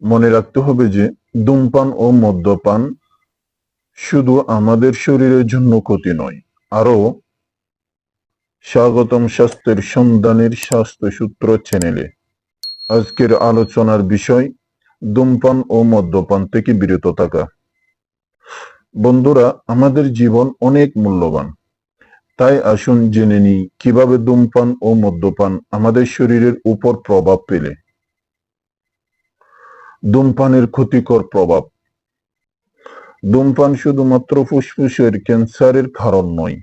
মনে রাখতে হবে যে ধূমপান ও মদ্যপান শুধু আমাদের শরীরের জন্য ক্ষতি নয়, আরো স্বাগতম স্বাস্থ্যের সন্ধানের স্বাস্থ্যসূত্র চ্যানেলে। আজকের আলোচনার বিষয় ধূমপান ও মদ্যপান থেকে বিরত থাকা। বন্ধুরা, আমাদের জীবন অনেক মূল্যবান, তাই আসুন জেনে নিই কিভাবে ধূমপান ও মদ্যপান আমাদের শরীরের উপর প্রভাব ফেলে। ধূমপানের ক্ষতিকর প্রভাব। ধূমপান শুধুমাত্র ফুসফুসের ক্যান্সারের কারণ নয়,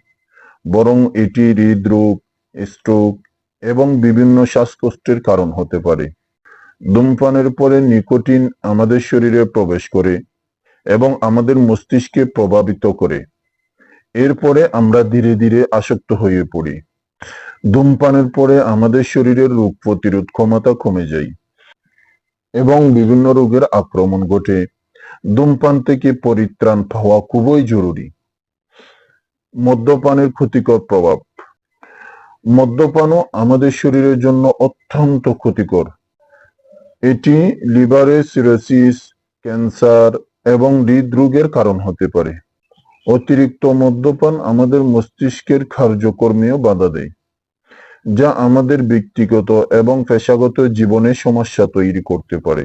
বরং এটি হৃদরোগ, স্ট্রোক এবং বিভিন্ন শ্বাসকষ্টের কারণ হতে পারে। ধূমপানের পরে নিকোটিন আমাদের শরীরে প্রবেশ করে এবং আমাদের মস্তিষ্কে প্রভাবিত করে। এরপরে আমরা ধীরে ধীরে আসক্ত হয়ে পড়ি। ধূমপানের পরে আমাদের শরীরের রোগ প্রতিরোধ ক্ষমতা কমে যায় এবং বিভিন্ন রোগের আক্রমণ ঘটে। ধূমপান থেকে পরিত্রাণ পাওয়া খুবই জরুরি। মদ্যপানের ক্ষতিকর প্রভাব। মদ্যপানও আমাদের শরীরের জন্য অত্যন্ত ক্ষতিকর। এটি লিভারে সিরোসিস, ক্যান্সার এবং হৃদরোগের কারণ হতে পারে। অতিরিক্ত মদ্যপান আমাদের মস্তিষ্কের কার্যক্রমেও বাধা দেয়, যা আমাদের ব্যক্তিগত এবং পেশাগত জীবনে সমস্যা তৈরি করতে পারে।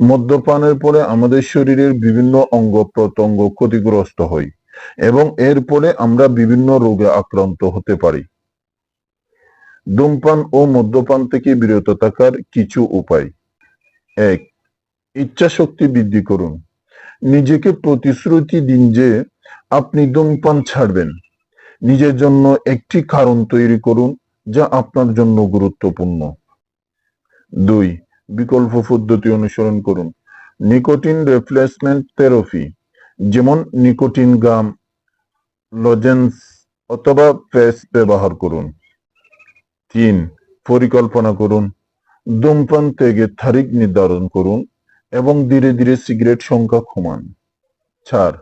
মদ্যপানের পরে আমাদের শরীরের বিভিন্ন অঙ্গ প্রত্যঙ্গ ক্ষতিগ্রস্ত হয় এবং এর ফলে আমরা বিভিন্ন রোগে আক্রান্ত হতে পারি। ধূমপান ও মদ্যপান থেকে বিরত থাকার কিছু উপায়। ১. ইচ্ছা শক্তি বৃদ্ধি করুন। নিজেকে প্রতিশ্রুতি দিন যে আপনি ধূমপান ছাড়বেন। নিজের জন্য একটি কারণ তৈরি করুন যা আপনার জন্য গুরুত্বপূর্ণ। ২. বিকল্প পদ্ধতি অনুসরণ করুন। নিকোটিন রিপ্লেসমেন্ট থেরাপি, যেমন নিকোটিন গাম, লজেন্স অথবা প্যাচ ব্যবহার করুন। ৩. পরিকল্পনা করুন। ধূমপান ত্যাগের তারিখ নির্ধারণ করুন এবং ধীরে ধীরে সিগারেট সংখ্যা কমান। ৪.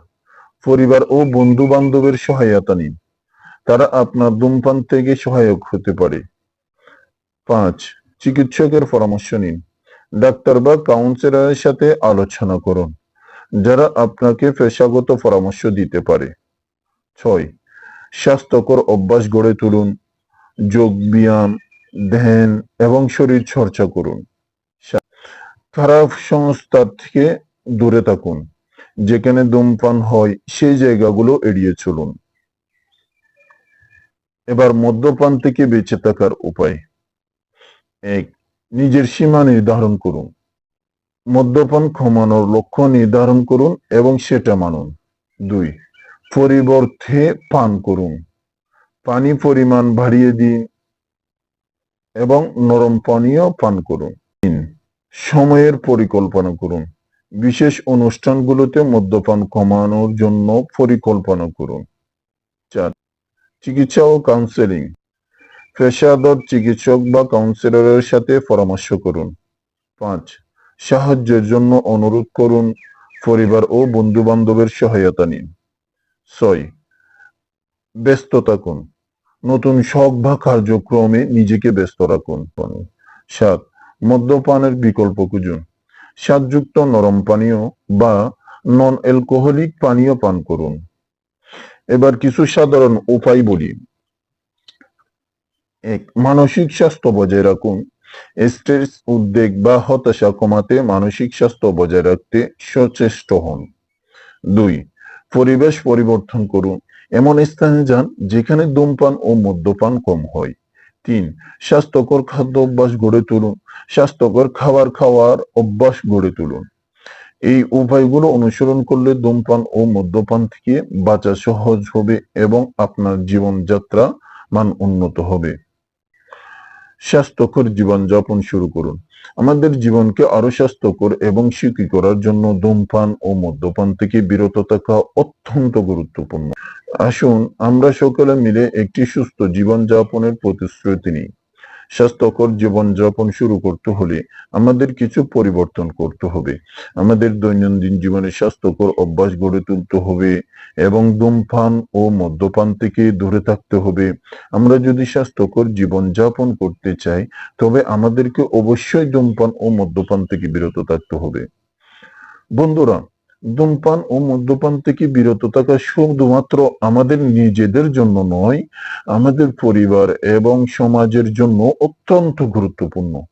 পরিবার ও বন্ধু বান্ধবের সহায়তা নিন। তারা আপনার ধূমপান থেকে সহায়ক হতে পারে। ৫. চিকিৎসকের পরামর্শ নিন। ডাক্তার বা কাউন্সিলরের সাথে আলোচনা করুন, যারা আপনাকে পেশাগত পরামর্শ দিতে পারে। ৬. স্বাস্থ্যকর অভ্যাস গড়ে তুলুন। যোগ ব্যায়াম, ধ্যান এবং শরীর চর্চা করুন। খারাপ সংস্থা থেকে দূরে থাকুন। যেখানে ধূমপান হয় সেই জায়গাগুলো এড়িয়ে চলুন। এবার মদ্যপান থেকে বেঁচে থাকার উপায়। ১. নিজের সীমা নির্ধারণ করুন। মদ্যপান কমানোর লক্ষ্য নির্ধারণ করুন এবং সেটা মানুন। ২. পরিবর্তে পান করুন। পানি পরিমাণ বাড়িয়ে দিন এবং নরম পানীয় পান করুন। ৩. সময়ের পরিকল্পনা করুন। বিশেষ অনুষ্ঠানগুলোতে মদ্যপান কমানোর জন্য পরিকল্পনা করুন। ৪. চিকিৎসা ও কাউন্সেলিং। পেশাদার চিকিৎসক বা কাউন্সিলরের সাথে পরামর্শ করুন। ৫. সাহায্যের জন্য অনুরোধ করুন। পরিবার ও বন্ধু বান্ধবের সহায়তা নিন। ৬. ব্যস্ত থাকুন। নতুন শখ বা কার্যক্রমে নিজেকে ব্যস্ত রাখুন। ৭. মদ্যপানের বিকল্প খুঁজুন। স্বাদযুক্ত নরম পানীয় বা নন অ্যালকোহলিক পানীয় পান করুন। এবার কিছু সাধারণ উপায় বলি। ১. মানসিক স্বাস্থ্য বজায় রাখুন। স্ট্রেস, উদ্বেগ বা হতাশা কমাতে মানসিক স্বাস্থ্য বজায় রাখতে সচেষ্ট হন। ২. পরিবেশ পরিবর্তন করুন। এমন স্থানে যান যেখানে ধূমপান ও মদ্যপান কম হয়। ৩. স্বাস্থ্যকর খাদ্য অভ্যাস গড়ে তুলুন। স্বাস্থ্যকর খাবার খাওয়ার অভ্যাস গড়ে তুলুন। এই উপায়গুলো অনুসরণ করলে ধূমপান ও মদ্যপান থেকে বাঁচা সহজ হবে এবং আপনার জীবনযাত্রা মান উন্নত হবে। স্বাস্থ্যকর জীবনযাপন শুরু করুন। আমাদের জীবনকে আরো স্বাস্থ্যকর এবং সুখী করার জন্য ধূমপান ও মদ্যপান থেকে বিরত থাকা অত্যন্ত গুরুত্বপূর্ণ। আসুন আমরা সকলে মিলে একটি সুস্থ জীবনযাপনের প্রতিশ্রুতি নিই। স্বাস্থ্যকর জীবনযাপন শুরু করতে হলে আমাদের কিছু পরিবর্তন করতে হবে। আমাদের দৈনন্দিন জীবনে স্বাস্থ্যকর অভ্যাস গড়ে তুলতে হবে এবং ধূমপান ও মদ্যপান থেকে দূরে থাকতে হবে। আমরা যদি স্বাস্থ্যকর জীবনযাপন করতে চাই তবে আমাদেরকে অবশ্যই ধূমপান ও মদ্যপান থেকে বিরত থাকতে হবে। বন্ধুরা, ধূমপান ও মদ্যপান থেকে বিরত থাকা শুধুমাত্র আমাদের নিজেদের জন্য নয়, আমাদের পরিবার এবং সমাজের জন্য অত্যন্ত গুরুত্বপূর্ণ।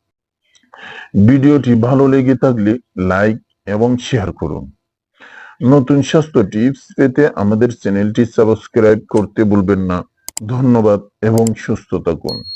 ভিডিওটি ভালো লেগে থাকলে লাইক এবং শেয়ার করুন। নতুন স্বাস্থ্য টিপস পেতে আমাদের চ্যানেলটি সাবস্ক্রাইব করতে ভুলবেন না। ধন্যবাদ এবং সুস্থ থাকুন।